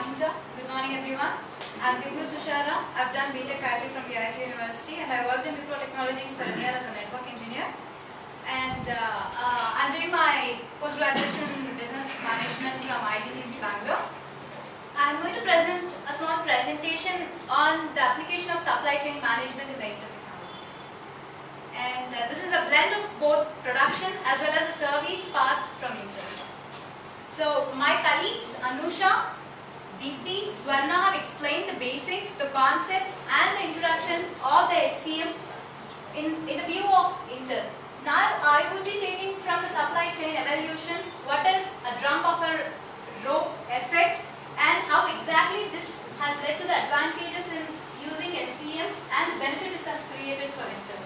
morning, sir. Good morning, everyone. I'm Bipul Tushara. I've done BTech IT from the IT University, and I worked in Wipro Technologies for a year as a network engineer. And I'm doing my post-graduation in business management from IGTC Bangalore. I'm going to present a small presentation on the application of supply chain management in the Intel Technologies. And this is a blend of both production as well as a service part from Intel. So my colleagues Anusha, Deepthi, Swarna have explained the basics, the concepts and the introduction of the SCM in the view of Intel. Now I would be taking from the supply chain evaluation what is a drum buffer row effect and how exactly this has led to the advantages in using SCM and the benefit it has created for Intel.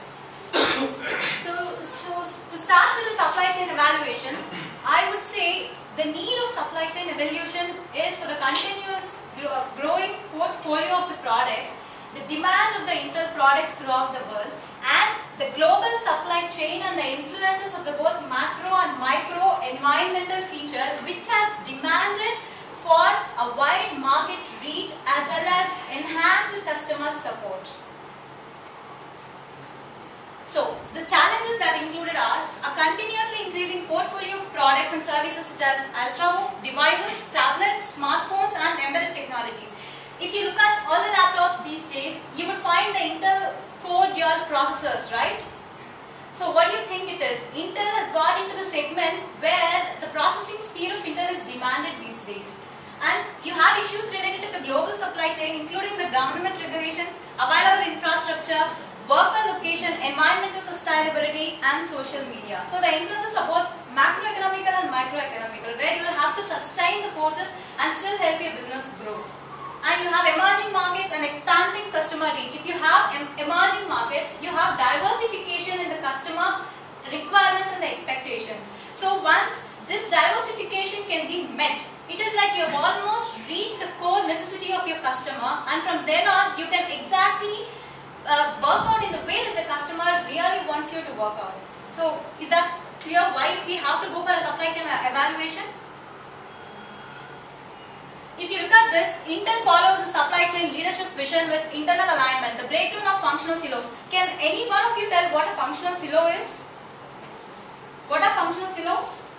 To start with the supply chain evaluation, I would say the need of supply chain evaluation is for the continuous growing portfolio of the products, the demand of the Intel products throughout the world, and the global supply chain and the influences of the both macro and micro environmental features which has demanded for a wide market reach as well as enhanced customer support. So, the challenges that included are a continuously increasing portfolio of products and services such as ultrabook, devices, tablets, smartphones and embedded technologies. If you look at all the laptops these days, you would find the Intel Core Dual processors, right? So, what do you think it is? Intel has got into the segment where the processing speed of Intel is demanded these days. And you have issues related to the global supply chain including the government regulations, available infrastructure, worker location, environmental sustainability and social media. So the influences are both macroeconomical and microeconomical where you will have to sustain the forces and still help your business grow. And you have emerging markets and expanding customer reach. If you have emerging markets, you have diversification in the customer requirements and the expectations. So once this diversification can be met, it is like you have almost reached the core necessity of your customer, and from then on you can exactly work out in the way that the customer really wants you to work out. So is that clear why we have to go for a supply chain evaluation? If you look at this, Intel follows a supply chain leadership vision with internal alignment, the breakdown of functional silos. Can any one of you tell what a functional silo is? What are functional silos?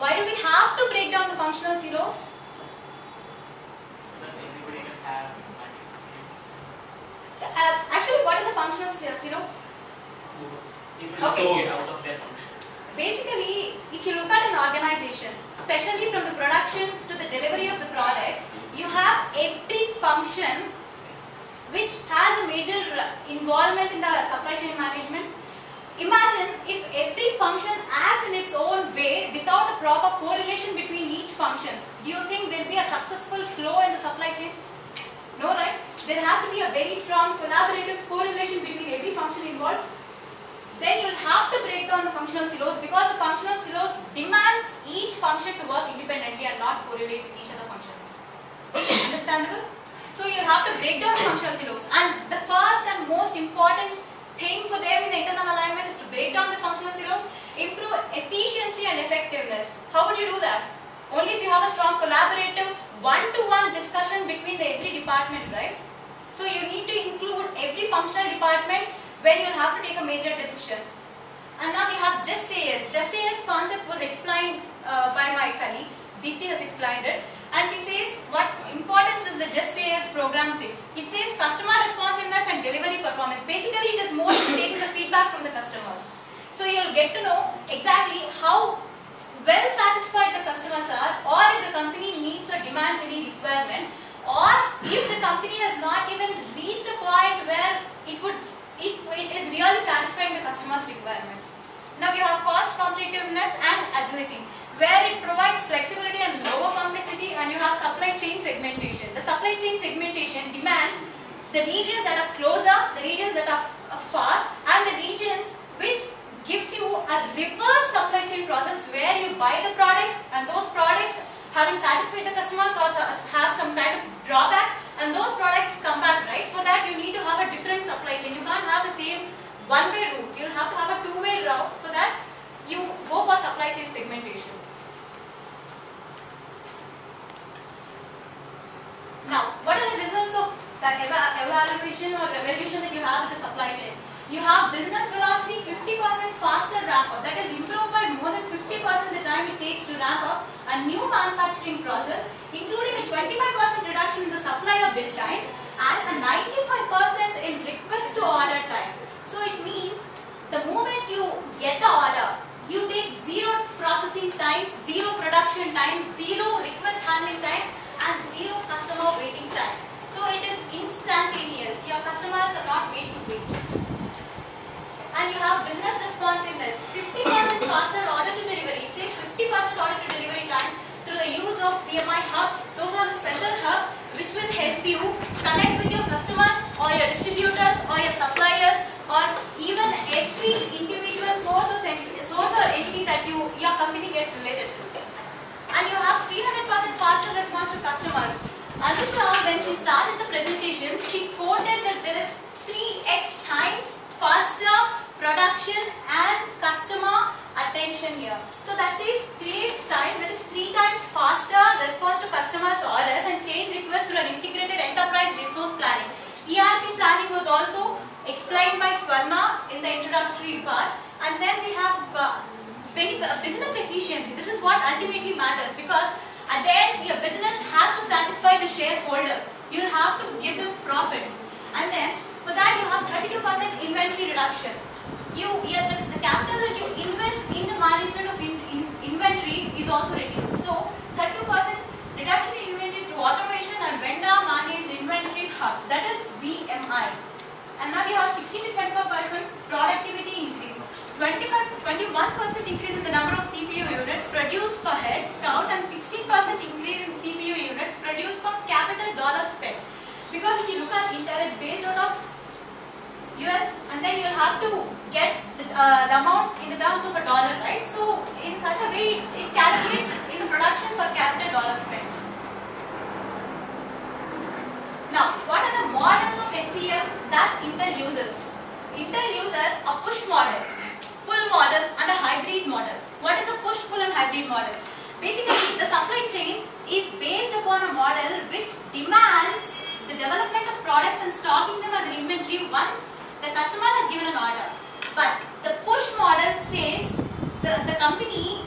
Why do we have to break down the functional silos? So that everybody can have multiple skills. Actually, what is a functional silo? People just take it out of their functions. Basically, if you look at an organization, especially from the production to the delivery of the product, you have every function which has a major involvement in the supply chain management. Imagine if every function acts in its own way without a proper correlation between each functions. Do you think there will be a successful flow in the supply chain? No, right? There has to be a very strong collaborative correlation between every function involved. Then you will have to break down the functional silos because the functional silos demands each function to work independently and not correlate with each other functions. Understandable? So you will have to break down the functional silos, and the first and most important thing for them in the internal alignment is to break down the functional silos, improve efficiency and effectiveness. How would you do that? Only if you have a strong collaborative one-to-one discussion between the every department, right? So you need to include every functional department when you will have to take a major decision. And now we have Just Say Yes. Just Say Yes concept was explained by my colleagues. Deepthi has explained it. And she says what importance is the Just Say Yes program says. It says customer responsiveness and delivery performance. Basically it is more taking the feedback from the customers. So you will get to know exactly how well satisfied the customers are, or if the company needs or demands any requirement, or if the company has not even reached a point where it is really satisfying the customer's requirement. Now you have cost competitiveness and agility, where it provides flexibility and lower complexity, and you have supply chain segmentation. The supply chain segmentation demands the regions that are closer, the regions that are far, and the regions which gives you a reverse supply chain process where you buy the products and those products haven't satisfied the customers or have some kind of drawback, and those products come back, right? For that you need to have a different supply chain. You can't have the same one-way route. You'll have to have a two-way route. For that you go for supply chain segmentation. the evaluation or revolution that you have with the supply chain. You have business velocity 50% faster ramp up, that is improved by more than 50% the time it takes to ramp up a new manufacturing process, including a 25% reduction in the supply of build times and a 95% in request to order time. So it means the moment you get the order, you take zero processing time, zero production time, zero request handling time and zero customer waiting time. So it is instantaneous. Your customers are not made to wait. And you have business responsiveness, 50% faster order to delivery. It says 50% order to delivery time through the use of PMI hubs. Those are the special hubs which will help you connect with your customers or your distributors or your suppliers or even every individual source or entity that your company gets related to. And you have 300% faster response to customers. Anusha, when she started the presentation, she quoted that there is 3x times faster production and customer attention here. So that says 3x times, that is 3 times faster response to customers' orders and change requests through an integrated enterprise resource planning. ERP planning was also explained by Swarna in the introductory part. And then we have business efficiency. This is what ultimately matters, because at the end your business has to satisfy the shareholders. You will have to give them profits. And then for that you have 32% inventory reduction. The capital that you invest in the management of inventory is also reduced. So 32% reduction in inventory through automation and vendor managed inventory hubs, that is VMI. And now you have 16 to 25% productivity increase. 21% increase in the number of CPU units produced per head count and 16% increase in CPU units produced per capital dollar spent. Because if you look at Intel, it's based out of US, and then you'll have to get the amount in the terms of a dollar, right? So in such a way it calculates in the production per capital dollar spent. Now, what are the models of SCM that Intel uses? Intel uses a push model, pull model and a hybrid model. What is a push, pull and hybrid model? Basically, the supply chain is based upon a model which demands the development of products and stocking them as an inventory once the customer has given an order. But the push model says the company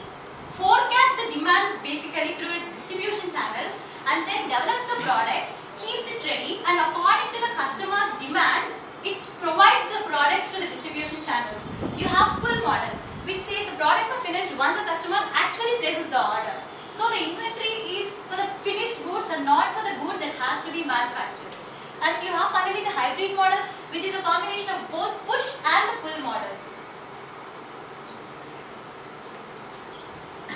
forecasts the demand basically through its distribution channels and then develops a product, keeps it ready, and according to the customer's demand, it provides the products to the distribution channels. You have pull model, which says the products are finished once the customer actually places the order. So the inventory is for the finished goods and not for the goods that has to be manufactured. And you have finally the hybrid model, which is a combination of both push and the pull model.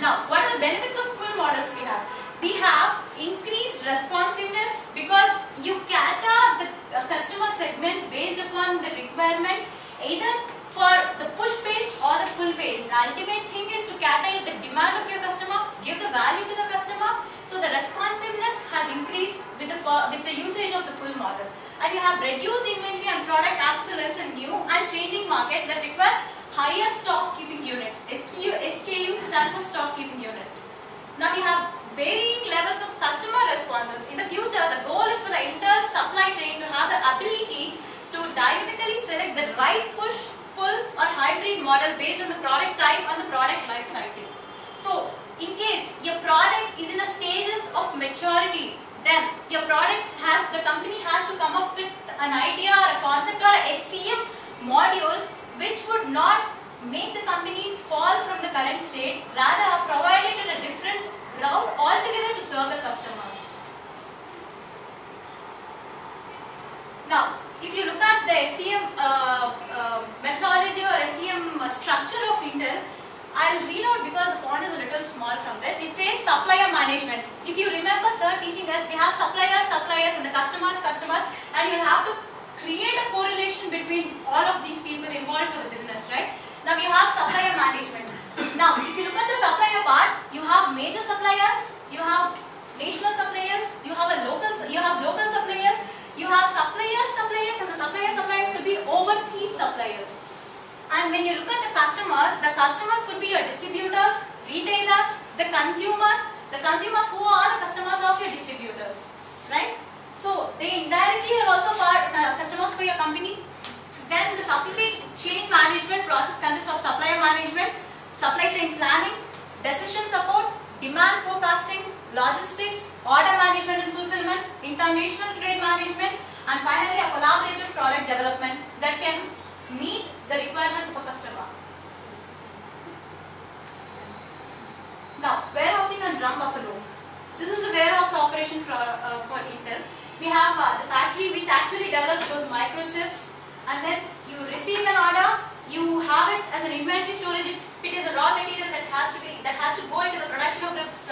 Now, what are the benefits of pull models we have? We have increased responsiveness because you cater the customer segment based upon the requirement either for the push based or the pull based. The ultimate thing is to cater the demand of your customer, give the value to the customer. So the responsiveness has increased with the usage of the pull model. And you have reduced inventory and product obsolescence in new and changing markets that require higher stock keeping units. SKUs stand for stock keeping units. Now you have varying levels of customer responses. In the future, the goal is for the entire supply chain to have the ability to dynamically select the right push, pull or hybrid model based on the product type and the product life cycle. So, in case your product is in the stages of maturity, then your the company has to come up with an idea or a concept or a SCM module which would not make the company fall from the current state, rather provide it in a different route altogether to serve the customers. Now, if you look at the SCM methodology or SCM structure of Intel, I'll read out because the font is a little small from this. It says supplier management. If you remember sir teaching us, we have suppliers and the customers, and you'll have to create a correlation between all of these people involved for the business, right? Now you have supplier management. Now, if you look at the supplier part, you have major suppliers, you have national suppliers, you have local suppliers, you have suppliers, and the suppliers could be overseas suppliers. And when you look at the customers could be your distributors, retailers, the consumers who are the customers of your distributors, right? So they indirectly are for your company. Then the supply chain management process consists of supplier management, supply chain planning, decision support, demand forecasting, logistics, order management and fulfillment, international trade management, and finally a collaborative product development that can meet the requirements of a customer. Now, warehousing and drum buffer room. This is a warehouse operation for Intel. We have the factory which actually develops those microchips, and then you receive an order, you have it as an inventory storage if it is a raw material that has to go into the production of those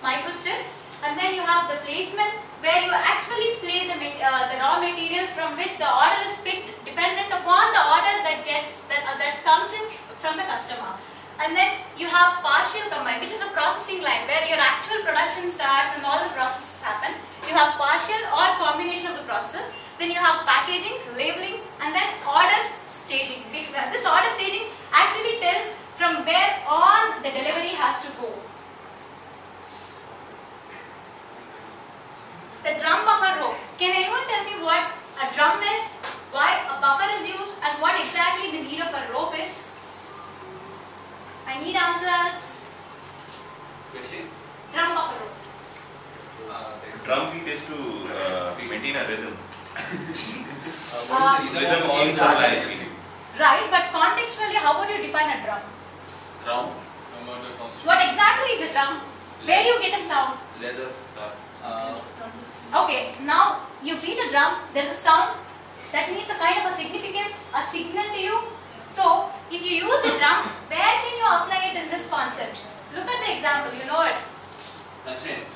microchips, and then you have the placement where you actually place the raw material from which the order is picked dependent upon the order that comes in from the customer. And then you have partial combine, which is a processing line where your actual production starts and all the processes happen. You have partial or combination of the process. Then you have packaging, labeling, and then order staging. This order staging actually tells from where on the delivery has to go. The drum buffer row. Can anyone tell me what a drum is, why a buffer is used, and what exactly the need of a rope is? I need answers. Question? Drum buffer rope. Drum beat is to maintain a rhythm. What is the Rhythm in supply chain. Right, but contextually, how would you define a drum? Drum? What exactly is a drum? Where do you get a sound? Leather. Okay, now you beat a drum, there is a sound that means a kind of a significance, a signal to you. So, if you use the drum, where can you apply it in this concept? Look at the example, you know it. Constraint.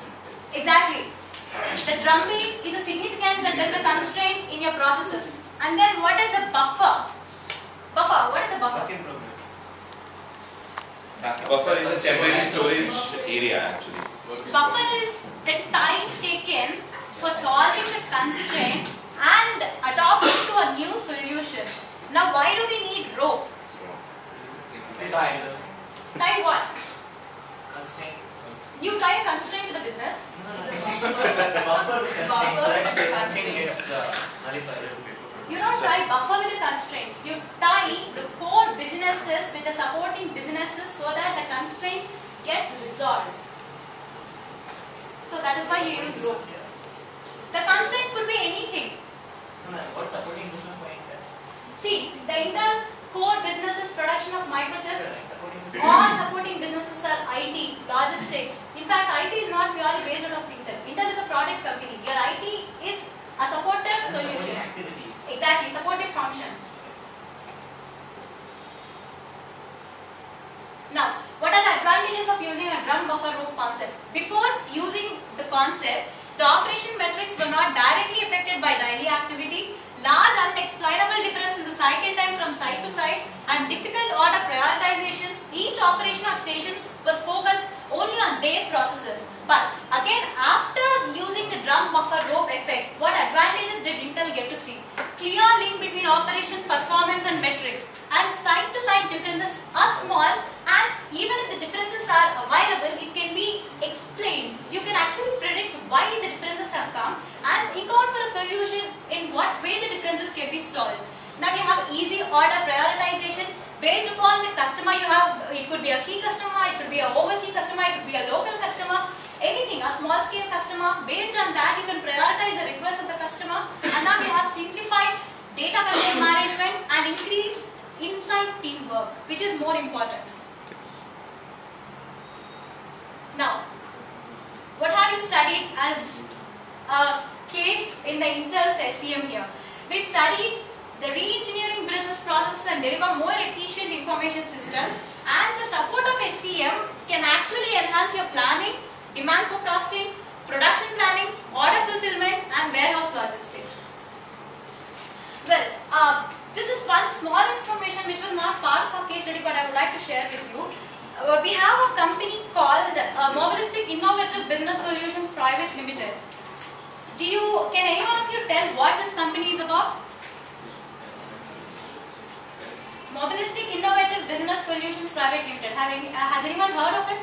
Exactly. The drum beat is a significance that there is a constraint in your processes. And then what is the buffer? Buffer, what is the buffer? Work in progress. Buffer is a temporary storage area actually. Buffer is the time taken for solving the constraint and adopting to a new solution. Now, why do we need rope? Tie. Tie what? Constraint. You tie a constraint to the business. Buffer with constraint so that the constraint gets nullified. You don't tie buffer with the constraints. You tie the core businesses with the supporting businesses so that the constraint gets resolved. So that is why you use rope. The constraints could be anything. What supporting business for Intel? See, the Intel core business is production of microchips. Supporting business. All supporting businesses are IT, logistics. In fact, IT is not purely based out of Intel. Intel is a product company. Your IT is a supportive Supporting solution. activities. Exactly, supportive functions. Now, what are the advantages of using a drum buffer rope concept? Before using the concept, the operation metrics were not directly affected by daily activity. Large unexplainable difference in the cycle time from site to site and difficult order prioritization. Each operation or station was focused only on their processes. But again, after using the drum buffer rope effect, what advantages did Intel get to see? Clear link between operation, performance and metrics, and site to site differences are small, and even if the differences are available, it can be explained. You can actually predict why the differences have come and think out for a solution in what way the differences can be solved. Now you have easy order prioritization based upon the customer you have. It could be a key customer, it could be an overseas customer, it could be a local customer, anything, a small scale customer. Based on that you can prioritize the request of the customer, and now you have simplified data content management and increase inside teamwork, which is more important. Now, what have you studied as a case in the Intel's SCM here? We've studied the re-engineering business processes and deliver more efficient information systems, and the support of SCM can actually enhance your planning, demand forecasting, production planning, order fulfillment and warehouse logistics. Well, this is one small information which was not part of our case study, but I would like to share with you. We have a company called Mobilistic Innovative Business Solutions Private Limited. Can anyone of you tell what this company is about? Mobilistic Innovative Business Solutions Private Limited. Has anyone heard of it?